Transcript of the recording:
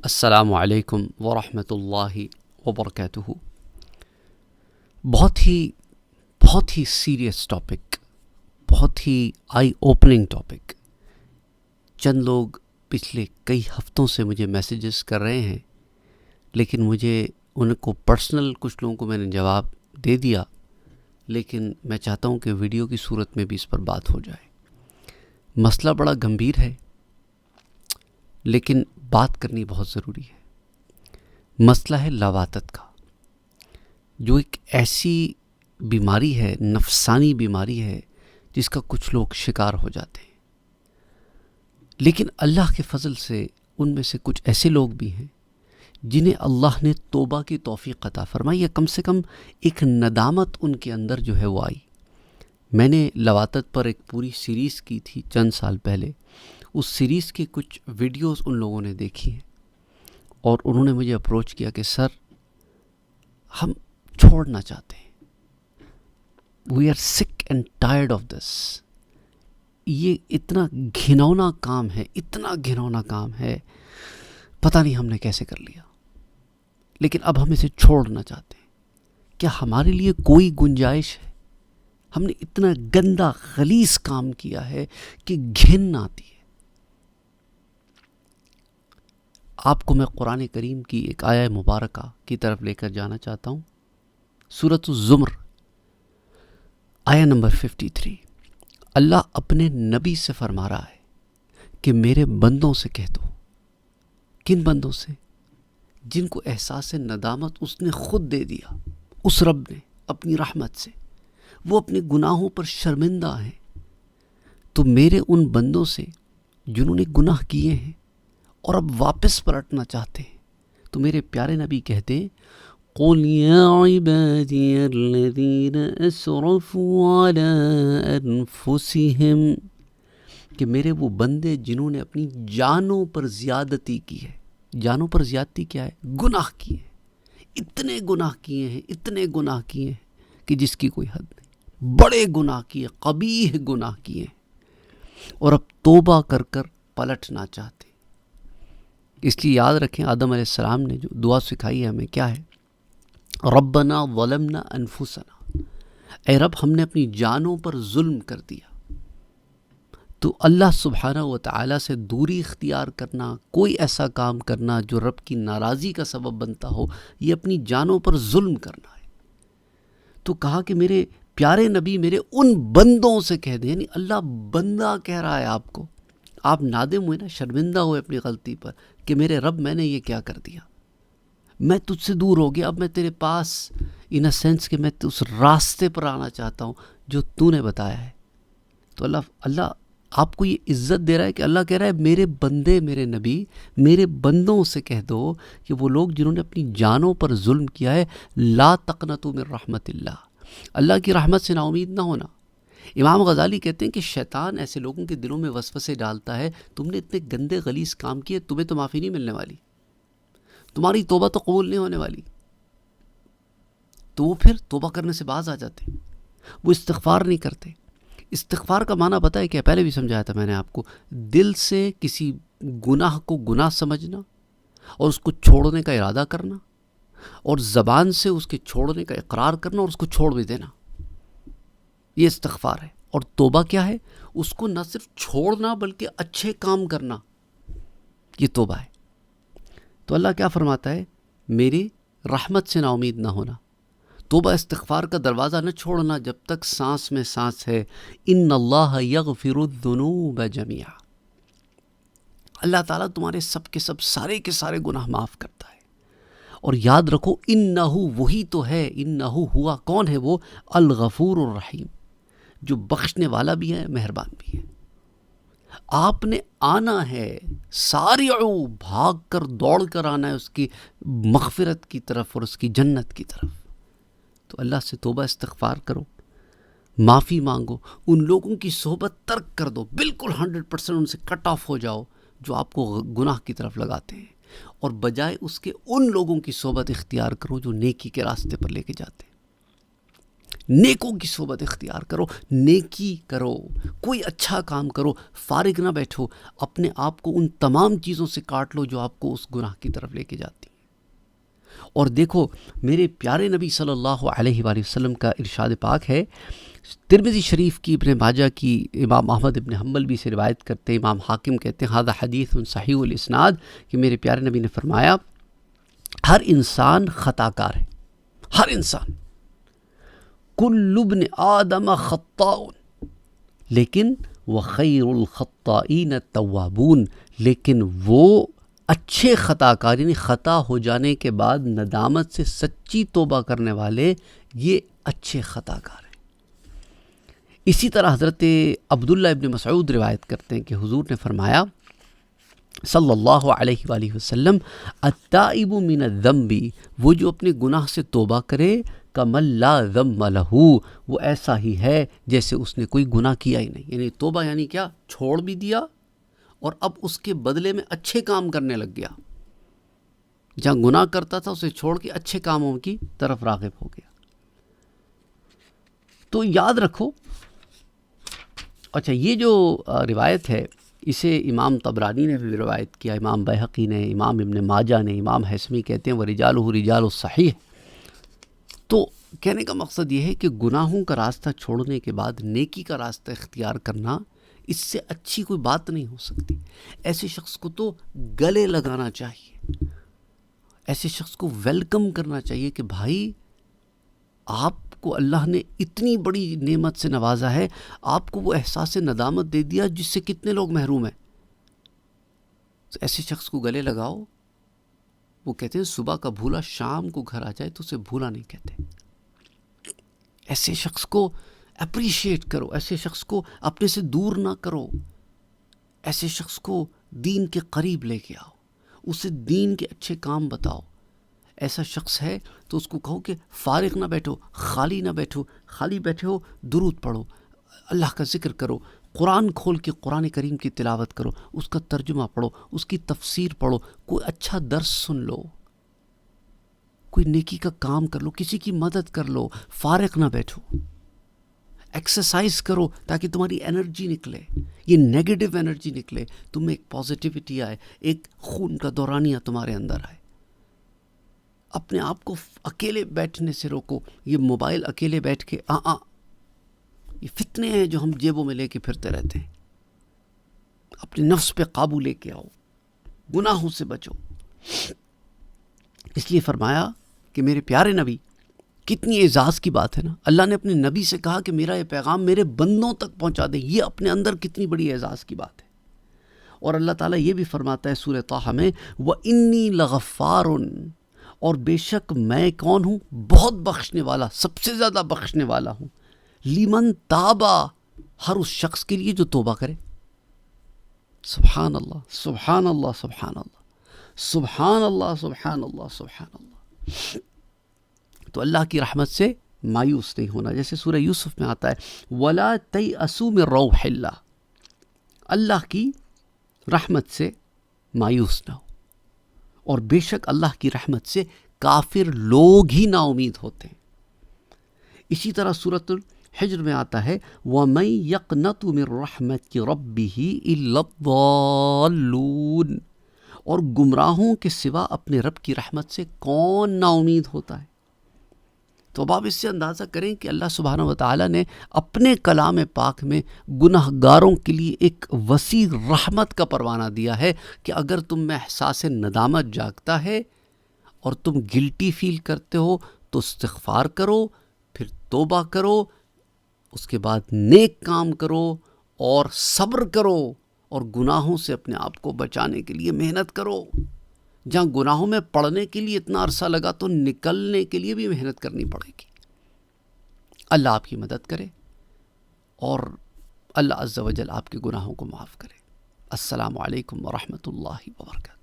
السلام علیکم ورحمۃ اللہ وبرکاتہ۔ بہت ہی سیریس ٹاپک، بہت ہی آئی اوپننگ ٹاپک۔ چند لوگ پچھلے کئی ہفتوں سے مجھے میسیجز کر رہے ہیں، لیکن مجھے ان کو پرسنل کچھ لوگوں کو میں نے جواب دے دیا، لیکن میں چاہتا ہوں کہ ویڈیو کی صورت میں بھی اس پر بات ہو جائے۔ مسئلہ بڑا گمبھیر ہے، لیکن بات کرنی بہت ضروری ہے۔ مسئلہ ہے لواطت کا، جو ایک ایسی بیماری ہے، نفسانی بیماری ہے، جس کا کچھ لوگ شکار ہو جاتے ہیں۔ لیکن اللہ کے فضل سے ان میں سے کچھ ایسے لوگ بھی ہیں جنہیں اللہ نے توبہ کی توفیق عطا فرمائی، یا کم سے کم ایک ندامت ان کے اندر جو ہے وہ آئی۔ میں نے لواطت پر ایک پوری سیریز کی تھی چند سال پہلے۔ اس سیریز کے کچھ ویڈیوز ان لوگوں نے دیکھی ہیں اور انہوں نے مجھے اپروچ کیا کہ سر، ہم چھوڑنا چاہتے ہیں، وی آر سک اینڈ ٹائرڈ آف دس۔ یہ اتنا گھنونا کام ہے، اتنا گھنونا کام ہے، پتہ نہیں ہم نے کیسے کر لیا، لیکن اب ہم اسے چھوڑنا چاہتے ہیں۔ کیا ہمارے لیے کوئی گنجائش ہے؟ ہم نے اتنا گندا غلیظ کام کیا ہے کہ گھن آتی ہے۔ آپ کو میں قرآن کریم کی ایک آیہ مبارکہ کی طرف لے کر جانا چاہتا ہوں۔ سورۃ الزمر آیہ نمبر 53۔ اللہ اپنے نبی سے فرما رہا ہے کہ میرے بندوں سے کہہ دو۔ کن بندوں سے؟ جن کو احساس ندامت اس نے خود دے دیا، اس رب نے اپنی رحمت سے، وہ اپنے گناہوں پر شرمندہ ہیں۔ تو میرے ان بندوں سے جنہوں نے گناہ کیے ہیں اور اب واپس پلٹنا چاہتے ہیں، تو میرے پیارے نبی کہتے ہیں قُلْ يَا عِبَادِيَ الَّذِينَ أَسْرَفُوا عَلَىٰ أَنفُسِهِمْ، کہ میرے وہ بندے جنہوں نے اپنی جانوں پر زیادتی کی ہے۔ جانوں پر زیادتی کیا ہے؟ گناہ کیے ہیں، اتنے گناہ کیے ہیں، اتنے گناہ کیے ہیں کہ جس کی کوئی حد نہیں۔ بڑے گناہ کیے، قبیح گناہ کیے ہیں، اور اب توبہ کر کر پلٹنا چاہتے ہیں۔ اس لیے یاد رکھیں، آدم علیہ السلام نے جو دعا سکھائی ہے ہمیں، کیا ہے؟ ربنا ظلمنا انفسنا، اے رب ہم نے اپنی جانوں پر ظلم کر دیا۔ تو اللہ سبحانہ و تعالیٰ سے دوری اختیار کرنا، کوئی ایسا کام کرنا جو رب کی ناراضی کا سبب بنتا ہو، یہ اپنی جانوں پر ظلم کرنا ہے۔ تو کہا کہ میرے پیارے نبی میرے ان بندوں سے کہہ دیں، یعنی اللہ بندہ کہہ رہا ہے آپ کو۔ آپ نادم ہوئے نا، شرمندہ ہوئے اپنی غلطی پر کہ میرے رب میں نے یہ کیا کر دیا، میں تجھ سے دور ہو گیا، اب میں تیرے پاس ان اے سینس کہ میں اس راستے پر آنا چاہتا ہوں جو تو نے بتایا ہے۔ تو اللہ آپ کو یہ عزت دے رہا ہے کہ اللہ کہہ رہا ہے میرے بندے، میرے نبی، میرے بندوں سے کہہ دو کہ وہ لوگ جنہوں نے اپنی جانوں پر ظلم کیا ہے، لا تقنطوا من رحمت اللہ کی رحمت سے نا امید نہ ہونا۔ امام غزالی کہتے ہیں کہ شیطان ایسے لوگوں کے دلوں میں وسوسے ڈالتا ہے، تم نے اتنے گندے غلیظ کام کیے، تمہیں تو معافی نہیں ملنے والی، تمہاری توبہ تو قبول نہیں ہونے والی۔ تو وہ پھر توبہ کرنے سے باز آ جاتے، وہ استغفار نہیں کرتے۔ استغفار کا معنی پتہ ہے کیا؟ پہلے بھی سمجھایا تھا میں نے آپ کو۔ دل سے کسی گناہ کو گناہ سمجھنا اور اس کو چھوڑنے کا ارادہ کرنا، اور زبان سے اس کے چھوڑنے کا اقرار کرنا اور اس کو چھوڑ بھی دینا، یہ استغفار ہے۔ اور توبہ کیا ہے؟ اس کو نہ صرف چھوڑنا بلکہ اچھے کام کرنا، یہ توبہ ہے۔ تو اللہ کیا فرماتا ہے؟ میری رحمت سے نا امید نہ ہونا۔ توبہ استغفار کا دروازہ نہ چھوڑنا جب تک سانس میں سانس ہے۔ ان اللہ یغفر الذنوب جميعا، اللہ تعالیٰ تمہارے سب کے سب، سارے کے سارے گناہ معاف کرتا ہے۔ اور یاد رکھو، انہ وہی تو ہے، انہ ہوا کون ہے؟ وہ الغفور الرحیم، جو بخشنے والا بھی ہے، مہربان بھی ہے۔ آپ نے آنا ہے، سارعو، بھاگ کر دوڑ کر آنا ہے اس کی مغفرت کی طرف اور اس کی جنت کی طرف۔ تو اللہ سے توبہ استغفار کرو، معافی مانگو، ان لوگوں کی صحبت ترک کر دو، بالکل 100% ان سے کٹ آف ہو جاؤ جو آپ کو گناہ کی طرف لگاتے ہیں، اور بجائے اس کے ان لوگوں کی صحبت اختیار کرو جو نیکی کے راستے پر لے کے جاتے ہیں۔ نیکوں کی صحبت اختیار کرو، نیکی کرو، کوئی اچھا کام کرو، فارغ نہ بیٹھو، اپنے آپ کو ان تمام چیزوں سے کاٹ لو جو آپ کو اس گناہ کی طرف لے کے جاتی ہیں۔ اور دیکھو میرے پیارے نبی صلی اللہ علیہ وآلہ وسلم کا ارشاد پاک ہے، ترمذی شریف کی، ابن ماجہ کی، امام احمد ابن حنبل بھی سے روایت کرتے ہیں، امام حاکم کہتے ہیں ھذا حدیث صحیح الاسناد، کہ میرے پیارے نبی نے فرمایا ہر انسان خطا کار ہے، ہر انسان، کل ابن آدم خطاء، لیکن وخیر الخطائین التوابون، لیکن وہ اچھے خطا کار، یعنی خطا ہو جانے کے بعد ندامت سے سچی توبہ کرنے والے، یہ اچھے خطا کار ہیں۔ اسی طرح حضرت عبداللہ ابن مسعود روایت کرتے ہیں کہ حضور نے فرمایا صلی اللہ علیہ وآلہ وسلم، التائب من الذنب، وہ جو اپنے گناہ سے توبہ کرے، کمن لا ذنب لہ، وہ ایسا ہی ہے جیسے اس نے کوئی گناہ کیا ہی نہیں۔ یعنی توبہ یعنی کیا؟ چھوڑ بھی دیا اور اب اس کے بدلے میں اچھے کام کرنے لگ گیا، جہاں گناہ کرتا تھا اسے چھوڑ کے اچھے کاموں کی طرف راغب ہو گیا۔ تو یاد رکھو، اچھا یہ جو روایت ہے اسے امام طبرانی نے بھی روایت کیا، امام بیہقی نے، امام ابن ماجہ نے، امام حیثمی کہتے ہیں وَرِجَالُهُ رِجَالُ الصحیح۔ تو کہنے کا مقصد یہ ہے کہ گناہوں کا راستہ چھوڑنے کے بعد نیکی کا راستہ اختیار کرنا، اس سے اچھی کوئی بات نہیں ہو سکتی۔ ایسے شخص کو تو گلے لگانا چاہیے، ایسے شخص کو ویلکم کرنا چاہیے کہ بھائی آپ کو اللہ نے اتنی بڑی نعمت سے نوازا ہے، آپ کو وہ احساس ندامت دے دیا جس سے کتنے لوگ محروم ہیں۔ تو ایسے شخص کو گلے لگاؤ۔ وہ کہتے ہیں صبح کا بھولا شام کو گھر آ جائے تو اسے بھولا نہیں کہتے۔ ایسے شخص کو اپریشیٹ کرو، ایسے شخص کو اپنے سے دور نہ کرو، ایسے شخص کو دین کے قریب لے کے آؤ، اسے دین کے اچھے کام بتاؤ۔ ایسا شخص ہے تو اس کو کہو کہ فارغ نہ بیٹھو، خالی نہ بیٹھو، خالی بیٹھے ہو درود پڑھو، اللہ کا ذکر کرو، قرآن کھول کے قرآن کریم کی تلاوت کرو، اس کا ترجمہ پڑھو، اس کی تفسیر پڑھو، کوئی اچھا درس سن لو، کوئی نیکی کا کام کر لو، کسی کی مدد کر لو، فارغ نہ بیٹھو، ایکسرسائز کرو تاکہ تمہاری انرجی نکلے، یہ نیگیٹو انرجی نکلے، تم میں ایک پازیٹیوٹی آئے، ایک خون کا دورانیہ تمہارے اندر آئے۔ اپنے آپ کو اکیلے بیٹھنے سے روکو، یہ موبائل اکیلے بیٹھ کے یہ فتنے ہیں جو ہم جیبوں میں لے کے پھرتے رہتے ہیں۔ اپنے نفس پہ قابو لے کے آؤ، گناہوں سے بچو۔ اس لیے فرمایا کہ میرے پیارے نبی، کتنی اعزاز کی بات ہے نا، اللہ نے اپنے نبی سے کہا کہ میرا یہ پیغام میرے بندوں تک پہنچا دے، یہ اپنے اندر کتنی بڑی اعزاز کی بات ہے۔ اور اللہ تعالیٰ یہ بھی فرماتا ہے سورہ طٰہٰ میں، وَإِنِّي لَغَفَّارٌ، اور بے شک میں کون ہوں؟ بہت بخشنے والا، سب سے زیادہ بخشنے والا ہوں، لیمن تابا، ہر اس شخص کے لیے جو توبہ کرے۔ سبحان اللہ، سبحان اللہ، سبحان اللہ، سبحان اللہ، سبحان اللہ، سبحان اللہ۔ تو اللہ کی رحمت سے مایوس نہیں ہونا، جیسے سورہ یوسف میں آتا ہے وَلَا تَيْأَسُوا مِن رَوْحِ اللَّهِ، اللہ کی رحمت سے مایوس نہ ہو۔ اور بے شک اللہ کی رحمت سے کافر لوگ ہی نا امید ہوتے ہیں۔ اسی طرح سورۃ الحجر میں آتا ہے وَمَن يَقْنَطُ مِن رَحْمَتِ رَبِّهِ إِلَّا الضَّالُّونَ، اور گمراہوں کے سوا اپنے رب کی رحمت سے کون نا امید ہوتا ہے؟ تو اب آپ اس سے اندازہ کریں کہ اللہ سبحانہ وتعالیٰ نے اپنے کلام پاک میں گناہ گاروں کے لیے ایک وسیع رحمت کا پروانہ دیا ہے کہ اگر تم میں احساس ندامت جاگتا ہے اور تم گلٹی فیل کرتے ہو تو استغفار کرو، پھر توبہ کرو، اس کے بعد نیک کام کرو اور صبر کرو، اور گناہوں سے اپنے آپ کو بچانے کے لیے محنت کرو۔ جہاں گناہوں میں پڑنے کے لیے اتنا عرصہ لگا تو نکلنے کے لیے بھی محنت کرنی پڑے گی۔ اللہ آپ کی مدد کرے اور اللہ عز و جل آپ کے گناہوں کو معاف کرے۔ السلام علیکم ورحمۃ اللہ وبرکاتہ۔